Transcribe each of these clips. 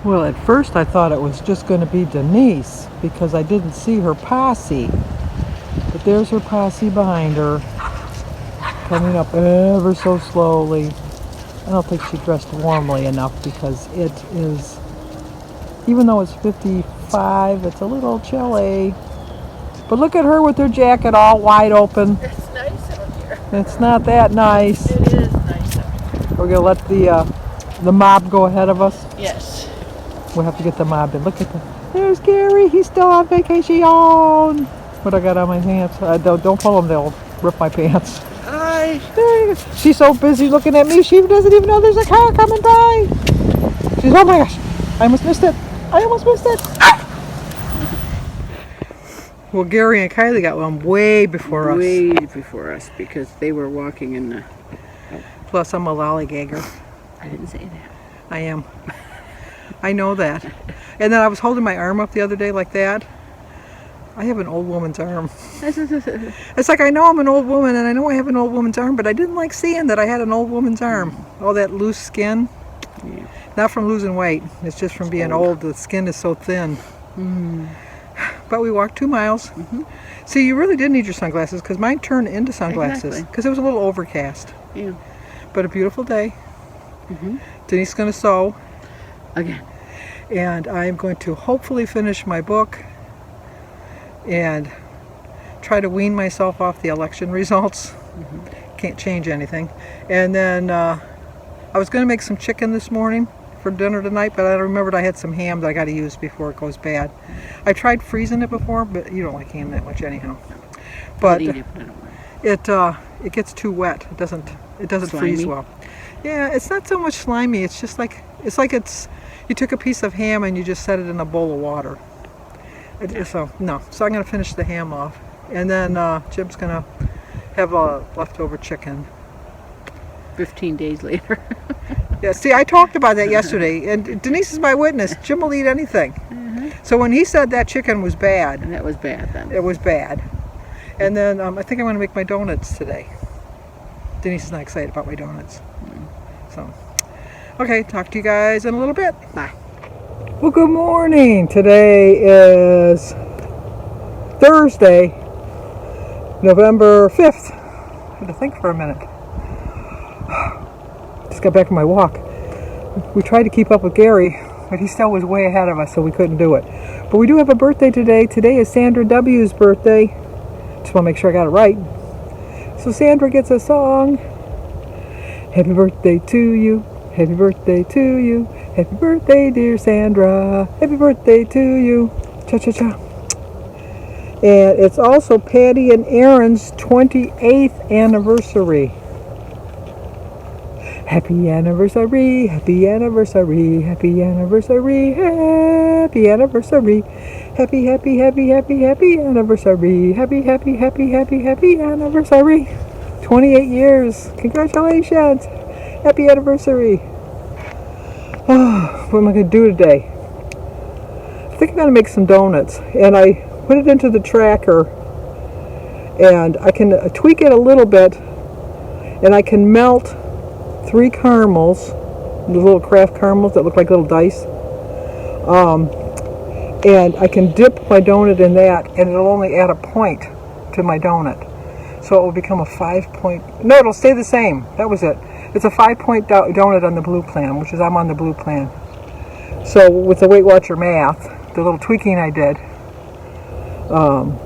Well, at first I thought it was just going to be Denise because I didn't see her posse. But there's her posse behind her, coming up ever so slowly. I don't think she dressed warmly enough because it is, even though it's 55, it's a little chilly. But look at her with her jacket all wide open. It's nice out here. It's not that nice. It is nice out here. We're going to let the mob go ahead of us. Yes. We'll have to get the mob in. Look at that. There's Gary. He's still on vacation. What I got on my pants? Don't pull them. They'll rip my pants. Hi. She's so busy looking at me. She doesn't even know there's a car coming by. She's, oh my gosh. I almost missed it. Well, Gary and Kylie got one way before us. Way before us because they were walking in the... Plus, I'm a lollygagger. I didn't say that. I am. I know that. And then I was holding my arm up the other day like that. I have an old woman's arm. It's like I know I'm an old woman and I know I have an old woman's arm, but I didn't like seeing that I had an old woman's arm. All that loose skin. Yeah. Not from losing weight. It's just from being old. The skin is so thin. But we walked 2 miles. See, you really did need your sunglasses because mine turned into sunglasses because it was a little overcast. Yeah. But a beautiful day. Denise is going to sew. Again. And I'm going to hopefully finish my book and try to wean myself off the election results. Can't change anything. And then I was going to make some chicken this morning for dinner tonight, but I remembered I had some ham that I got to use before it goes bad. I tried freezing it before, but you don't like ham that much anyhow. But it gets too wet. It doesn't freeze well. Yeah, it's not so much slimy. It's just like you took a piece of ham and you just set it in a bowl of water. So I'm going to finish the ham off, and then Jim's going to have a leftover chicken. 15 days later. Yeah, see, I talked about that yesterday, and Denise is my witness. Jim will eat anything. So when he said that chicken was bad, And that was bad then. it was bad. And then I think I'm going to make my donuts today. Denise is not excited about my donuts. So, okay, talk to you guys in a little bit. Bye. Well, good morning. Today is Thursday, November 5th. I had to think for a minute. Just got back from my walk. We tried to keep up with Gary, but he still was way ahead of us, so we couldn't do it. But we do have a birthday today. Today is Sandra W.'s birthday. Just want to make sure I got it right. So Sandra gets a song. Happy birthday to you. Happy birthday to you. Happy birthday, dear Sandra. Happy birthday to you. Cha-cha-cha. And it's also Patty and Aaron's 28th anniversary. Happy anniversary, happy anniversary, happy anniversary, happy anniversary. Happy, happy, happy, happy, happy anniversary. Happy, happy, happy, happy, happy anniversary. 28 years. Congratulations. Happy anniversary. Oh, what am I going to do today? I think I'm going to make some donuts. And I put it into the tracker. And I can tweak it a little bit. And I can melt 3 caramels. The little craft caramels that look like little dice. And I can dip my donut in that. And it'll only add a point to my donut. So it will become a 5-point... No, it'll stay the same. That was it. It's a 5-point donut on the blue plan, which is I'm on the blue plan. So with the Weight Watcher math, the little tweaking I did, and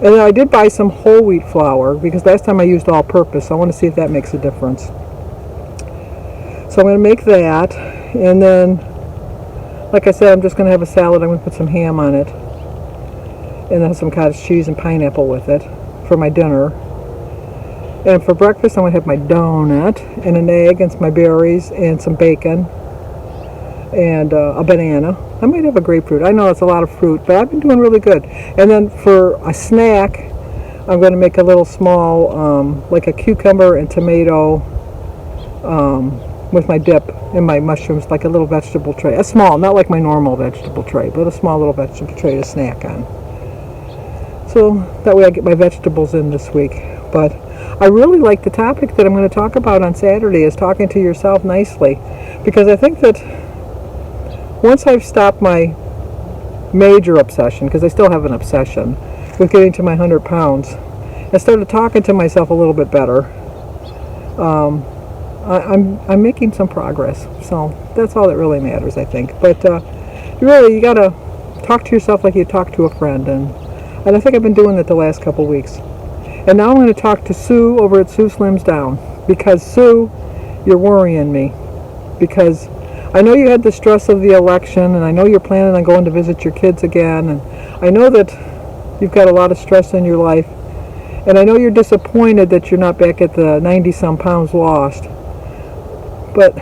then I did buy some whole wheat flour because last time I used all-purpose. So I want to see if that makes a difference. So I'm going to make that, and then, like I said, I'm just going to have a salad. I'm going to put some ham on it, and then some cottage cheese and pineapple with it for my dinner. And for breakfast, I'm going to have my donut and an egg and my berries and some bacon and a banana. I might have a grapefruit. I know it's a lot of fruit, but I've been doing really good. And then for a snack, I'm going to make a little small, like a cucumber and tomato with my dip and my mushrooms, like a little vegetable tray. A small, not like my normal vegetable tray, but a small little vegetable tray to snack on. So that way I get my vegetables in this week. But I really like the topic that I'm going to talk about on Saturday is talking to yourself nicely, because I think that once I've stopped my major obsession, because I still have an obsession with getting to my 100 pounds, I started talking to myself a little bit better. I'm making some progress, so that's all that really matters, I think. But you gotta talk to yourself like you talk to a friend, and I think I've been doing that the last couple weeks. And now I'm going to talk to Sue over at Sue Slims Down, because Sue, you're worrying me, because I know you had the stress of the election, and I know you're planning on going to visit your kids again, and I know that you've got a lot of stress in your life, and I know you're disappointed that you're not back at the 90-some pounds lost. But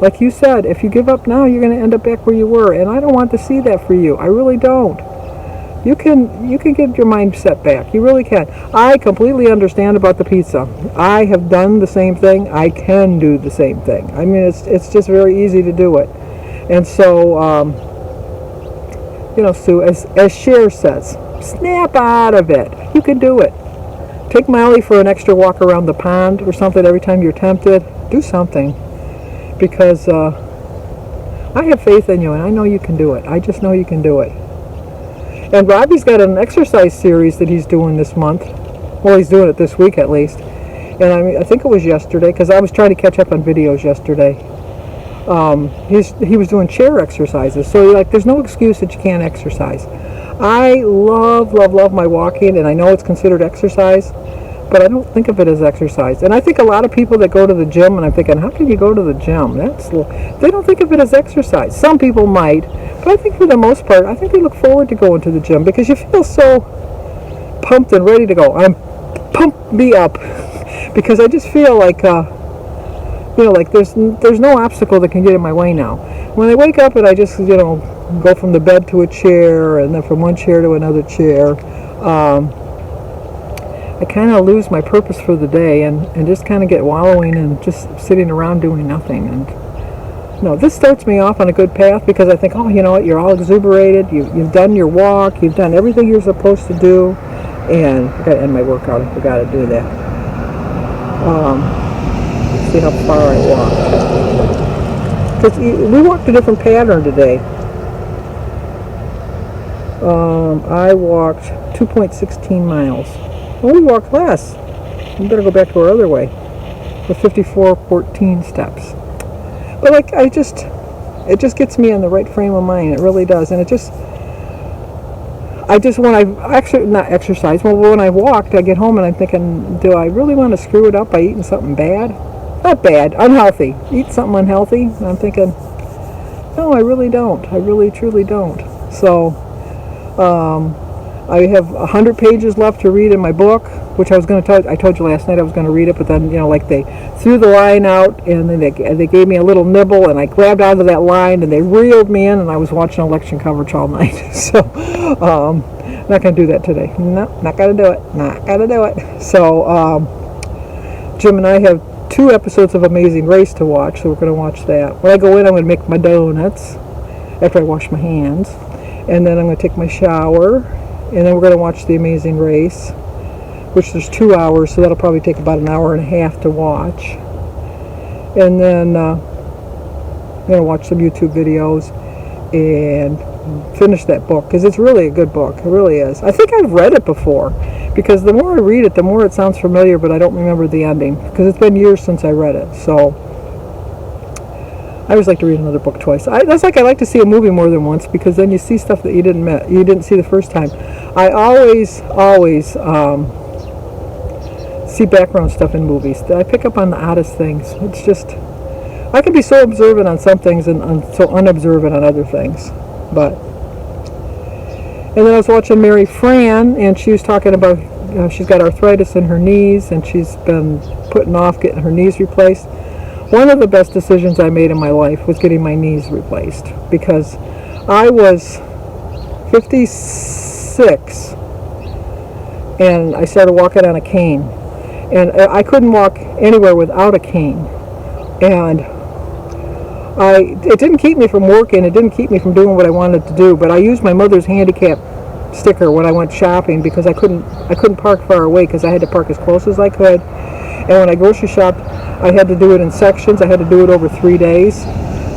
like you said, if you give up now, you're going to end up back where you were, and I don't want to see that for you. I really don't. You can get your mindset back. You really can. I completely understand about the pizza. I have done the same thing. I can do the same thing. I mean, it's just very easy to do it. And so, Sue, as Cher says, snap out of it. You can do it. Take Molly for an extra walk around the pond or something every time you're tempted. Do something. Because I have faith in you, and I know you can do it. I just know you can do it. And Robbie's got an exercise series that he's doing this month. Well, he's doing it this week at least. And I think it was yesterday, because I was trying to catch up on videos yesterday. He was doing chair exercises. So there's no excuse that you can't exercise. I love my walking, and I know it's considered exercise, but I don't think of it as exercise. And I think a lot of people that go to the gym, and I'm thinking, how can you go to the gym? They don't think of it as exercise. Some people might, but I think for the most part, I think they look forward to going to the gym because you feel so pumped and ready to go. Pump me up because I just feel like, like there's no obstacle that can get in my way now. When I wake up and I just, go from the bed to a chair and then from one chair to another chair, I kind of lose my purpose for the day and just kind of get wallowing and just sitting around doing nothing. And this starts me off on a good path because I think, oh, you know what, you're all exuberated, you've done your walk, you've done everything you're supposed to do, and I got to end my workout, I forgot to do that. Let's see how far I walked. Because we walked a different pattern today. I walked 2.16 miles. Well, we walked less. We better go back to our other way. With 54.14 steps. But it just gets me in the right frame of mind. It really does. And when I actually not exercise. Well, when I walked, I get home and I'm thinking, do I really want to screw it up by eating something bad? Not bad, unhealthy. Eat something unhealthy. And I'm thinking, no, I really don't. I really, truly don't. So, I have 100 pages left to read in my book, which I was going to tell you. I told you last night I was going to read it, but then, they threw the line out, and then they gave me a little nibble, and I grabbed onto that line, and they reeled me in, and I was watching election coverage all night. So, not going to do that today. No, not going to do it. Not going to do it. So, Jim and I have 2 episodes of Amazing Race to watch, so we're going to watch that. When I go in, I'm going to make my donuts after I wash my hands, and then I'm going to take my shower. And then we're going to watch The Amazing Race, which there's 2 hours, so that'll probably take about an hour and a half to watch. And then I'm going to watch some YouTube videos and finish that book, because it's really a good book. It really is. I think I've read it before, because the more I read it, the more it sounds familiar, but I don't remember the ending, because it's been years since I read it. So I always like to read another book twice. I like to see a movie more than once, because then you see stuff that you didn't see the first time. I always see background stuff in movies. I pick up on the oddest things. It's just, I can be so observant on some things and so unobservant on other things. And then I was watching Mary Fran, and she was talking about she's got arthritis in her knees, and she's been putting off getting her knees replaced. One of the best decisions I made in my life was getting my knees replaced, because I was 56 and I started walking on a cane, and I couldn't walk anywhere without a cane, and it didn't keep me from working, it didn't keep me from doing what I wanted to do, but I used my mother's handicap sticker when I went shopping, because I couldn't park far away, because I had to park as close as I could. And when I grocery shopped, I had to do it in sections. I had to do it over 3 days.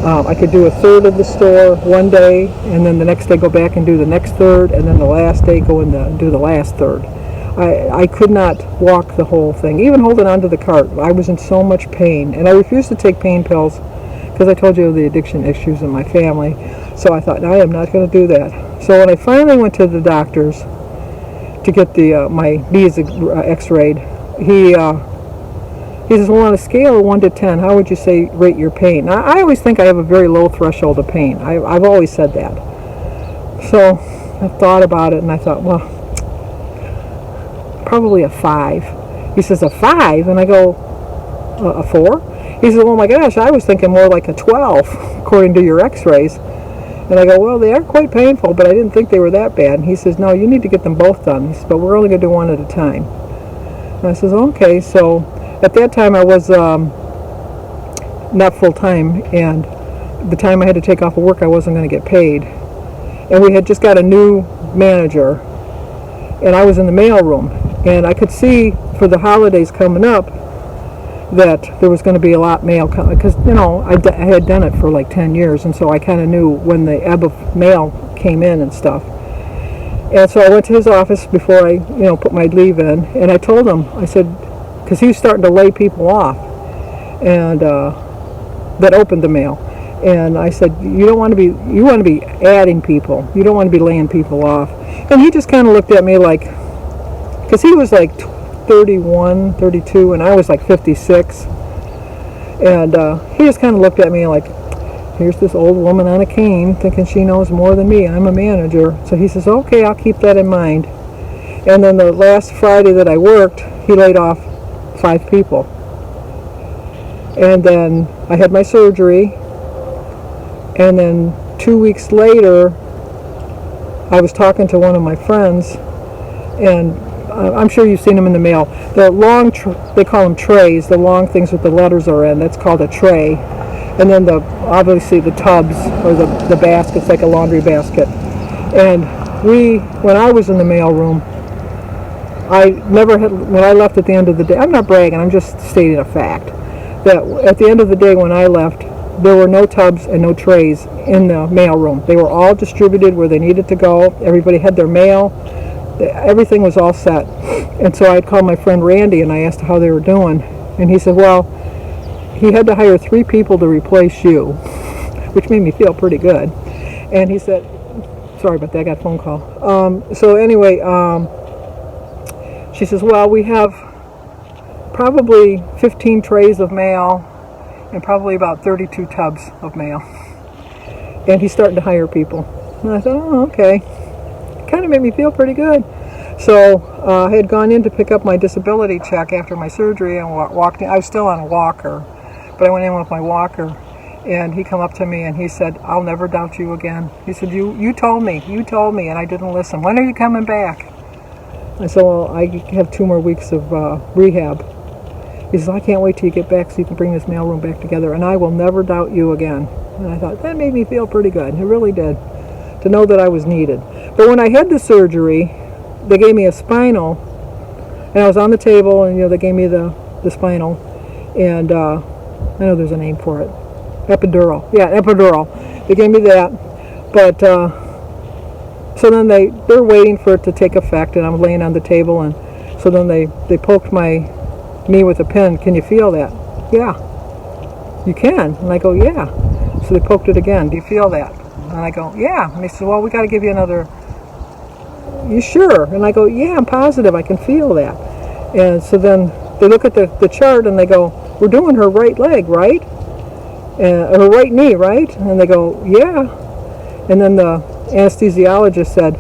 I could do a third of the store one day, and then the next day go back and do the next third, and then the last day go and do the last third. I could not walk the whole thing, even holding onto the cart. I was in so much pain, and I refused to take pain pills because I told you of the addiction issues in my family. So I thought, no, I am not going to do that. So when I finally went to the doctor's to get my knees x-rayed, he says, well, on a scale of 1 to 10, how would you say rate your pain? Now, I always think I have a very low threshold of pain. I've always said that. So I thought about it, and I thought, well, probably a 5. He says, a 5? And I go, a 4? He says, oh my gosh, I was thinking more like a 12, according to your x-rays. And I go, well, they are quite painful, but I didn't think they were that bad. And he says, no, you need to get them both done. He says, but we're only going to do one at a time. And I says, okay. So at that time I was not full-time, and the time I had to take off of work I wasn't going to get paid. And we had just got a new manager, and I was in the mailroom. And I could see for the holidays coming up that there was going to be a lot mail coming, because I had done it for like 10 years, and so I kind of knew when the ebb of mail came in and stuff. And so I went to his office before I put my leave in, and I told him, I said, because he was starting to lay people off, and that opened the mail, and I said, you want to be adding people, you don't want to be laying people off. And he just kind of looked at me like, because he was like 31, 32, and I was like 56, and he just kind of looked at me like, here's this old woman on a cane thinking she knows more than me. I'm a manager. So he says, okay, I'll keep that in mind. And then the last Friday that I worked, he laid off 5 people. And then I had my surgery, and then 2 weeks later I was talking to one of my friends, and I'm sure you've seen them in the mail. The long, they call them trays, the long things with the letters are in, that's called a tray. And then obviously the tubs, or the baskets, like a laundry basket. And when I was in the mail room, I never had, when I left at the end of the day, I'm not bragging, I'm just stating a fact, that at the end of the day when I left, there were no tubs and no trays in the mail room. They were all distributed where they needed to go. Everybody had their mail. Everything was all set. And so I'd call my friend Randy and I asked how they were doing. And he said, well, he had to hire 3 people to replace you, which made me feel pretty good. And he said, sorry about that, I got a phone call. So anyway, she says, well, we have probably 15 trays of mail and probably about 32 tubs of mail. And he's starting to hire people. And I thought, oh, okay. Kind of made me feel pretty good. So I had gone in to pick up my disability check after my surgery and walked in. I was still on a walker, but I went in with my walker, and he come up to me and he said, I'll never doubt you again. He said, you told me, and I didn't listen. When are you coming back? I said, well, I have 2 more weeks of rehab. He says, I can't wait till you get back so you can bring this mailroom back together, and I will never doubt you again. And I thought, that made me feel pretty good. It really did, to know that I was needed. But when I had the surgery, they gave me a spinal, and I was on the table, and they gave me the spinal, and I know there's a name for it, epidural. Yeah, epidural. They gave me that, but so then they're waiting for it to take effect, and I'm laying on the table, and so then they poked my knee with a pin. Can you feel that? Yeah. You can. And I go, yeah. So they poked it again. Do you feel that? And I go, yeah. And they said, well, we got to give you another. You sure? And I go, yeah, I'm positive. I can feel that. And so then they look at the chart and they go, we're doing her right leg, right? Her right knee, right? And they go, yeah. And then the anesthesiologist said,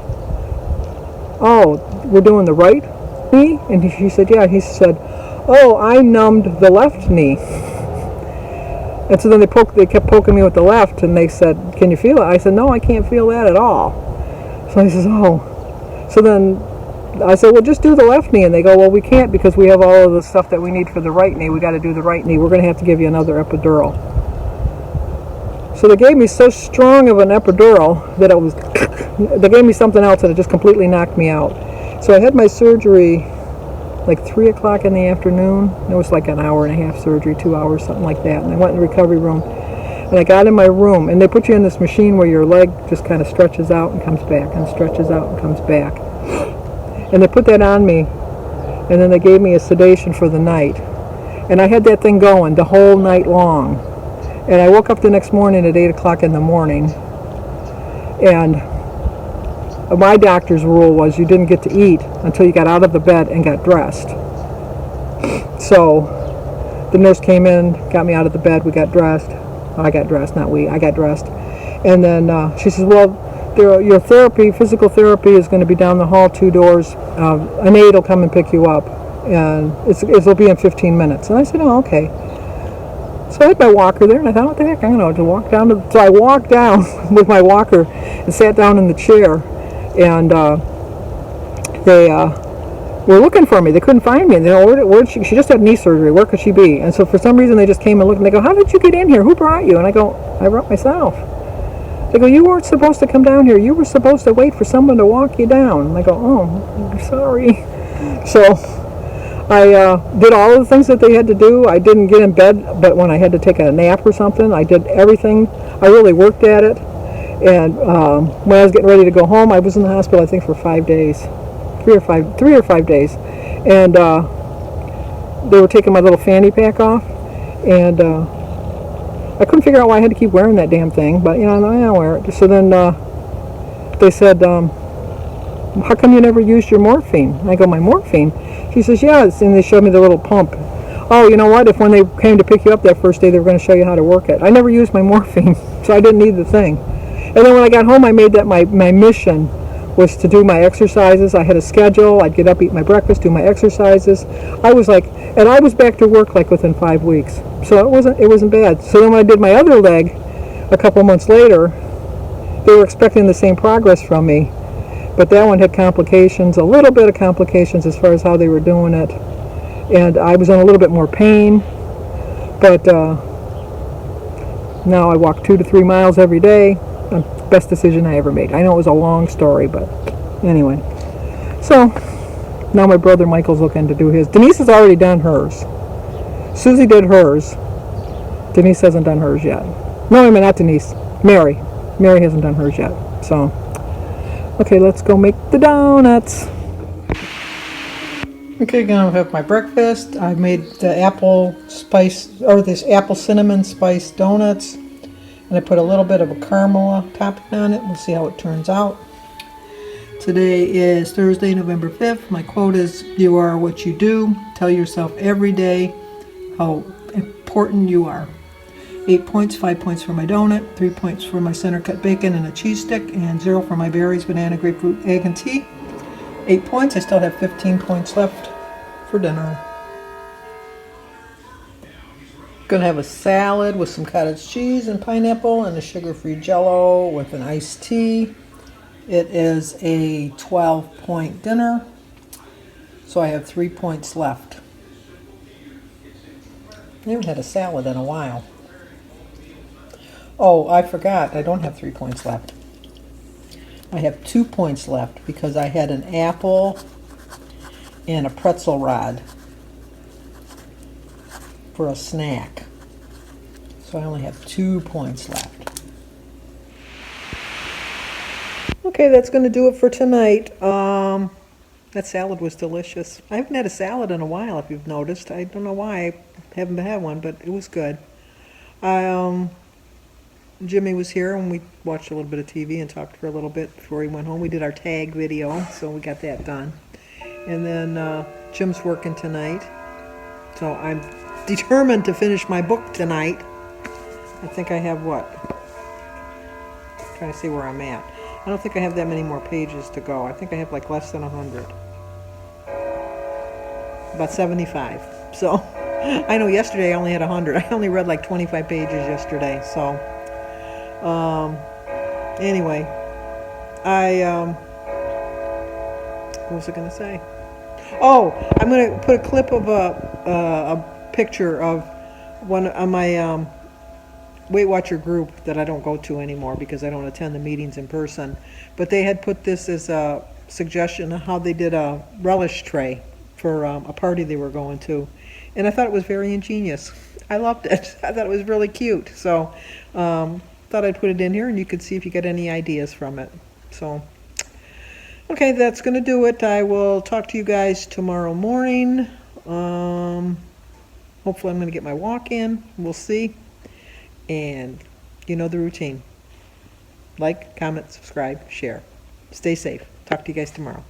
oh, we're doing the right knee? And he said, yeah. He said, oh, I numbed the left knee. And so then they kept poking me with the left, and they said, can you feel it? I said, no, I can't feel that at all. So he says, oh. So then I said, well, just do the left knee. And they go, well, we can't because we have all of the stuff that we need for the right knee. We got to do the right knee. We're going to have to give you another epidural. So they gave me so strong of an epidural that it was, they gave me something else and it just completely knocked me out. So I had my surgery like 3 o'clock in the afternoon. It was like an hour and a half surgery, 2 hours, something like that. And I went in the recovery room. And I got in my room, and they put you in this machine where your leg just kind of stretches out and comes back, and stretches out and comes back. And they put that on me, and then they gave me a sedation for the night. And I had that thing going the whole night long. And I woke up the next morning at 8 o'clock in the morning, and my doctor's rule was you didn't get to eat until you got out of the bed and got dressed. So the nurse came in, got me out of the bed, we got dressed. I got dressed, not we, I got dressed. And then she says, well, your therapy, physical therapy is going to be down the hall 2 doors. An aide will come and pick you up, and it'll be in 15 minutes. And I said, oh, okay. So I had my walker there, and I thought, what the heck, I'm going to walk down so I walked down with my walker and sat down in the chair, and they were looking for me. They couldn't find me. And they where'd she just had knee surgery. Where could she be? And so for some reason they just came and looked, and they go, how did you get in here? Who brought you? And I go, I brought myself. They go, you weren't supposed to come down here. You were supposed to wait for someone to walk you down. And I go, oh, I'm sorry. So I did all of the things that they had to do. I didn't get in bed, but when I had to take a nap or something, I did everything. I really worked at it. And when I was getting ready to go home, I was in the hospital, I think, for 5 days. 3 or 5 days, and they were taking my little fanny pack off, and I couldn't figure out why I had to keep wearing that damn thing, but I wear it. So then they said, how come you never used your morphine? And I go, my morphine? She says, yes, and they showed me the little pump. Oh, you know what, if when they came to pick you up that first day, they were going to show you how to work it. I never used my morphine, so I didn't need the thing. And then when I got home, I made that my mission was to do my exercises. I had a schedule. I'd get up, eat my breakfast, do my exercises. I was back to work like within 5 weeks. So it wasn't bad. So then when I did my other leg a couple months later, they were expecting the same progress from me. But that one had complications, a little bit of complications as far as how they were doing it. And I was in a little bit more pain. But now I walk 2 to 3 miles every day. Best decision I ever made. I know it was a long story, but anyway. So now my brother Michael's looking to do his. Denise has already done hers. Susie did hers. Denise hasn't done hers yet. No, I mean not Denise. Mary. Mary hasn't done hers yet. So, okay, let's go make the donuts. Okay, gonna have my breakfast. I made the apple cinnamon spice donuts. And I put a little bit of a caramel topping on it. We'll see how it turns out. Today is Thursday, November 5th. My quote is, you are what you do. Tell yourself every day how important you are. 8 points, 5 points for my donut, 3 points for my center cut bacon and a cheese stick, and 0 for my berries, banana, grapefruit, egg, and tea. 8 points. I still have 15 points left for dinner. Gonna have a salad with some cottage cheese and pineapple and a sugar-free Jell-O with an iced tea. It is a 12-point dinner, so I have 3 points left. I haven't had a salad in a while. Oh, I forgot. I don't have 3 points left. I have 2 points left because I had an apple and a pretzel rod for a snack. So I only have 2 points left. Okay, that's going to do it for tonight. That salad was delicious. I haven't had a salad in a while, if you've noticed. I don't know why I haven't had one, but it was good. Jimmy was here and we watched a little bit of TV and talked for a little bit before he went home. We did our tag video, so we got that done. And then Jim's working tonight. So I'm determined to finish my book tonight. I think I have what? I'm trying to see where I'm at. I don't think I have that many more pages to go. I think I have like less than 100. About 75. So I know yesterday I only had 100. I only read like 25 pages yesterday. So anyway, what was I going to say? Oh, I'm going to put a clip of a picture of one of my Weight Watcher group that I don't go to anymore because I don't attend the meetings in person. But they had put this as a suggestion of how they did a relish tray for a party they were going to. And I thought it was very ingenious. I loved it. I thought it was really cute. So thought I'd put it in here and you could see if you get any ideas from it. So, okay, that's going to do it. I will talk to you guys tomorrow morning. Hopefully I'm going to get my walk in. We'll see. And you know the routine. Like, comment, subscribe, share. Stay safe. Talk to you guys tomorrow.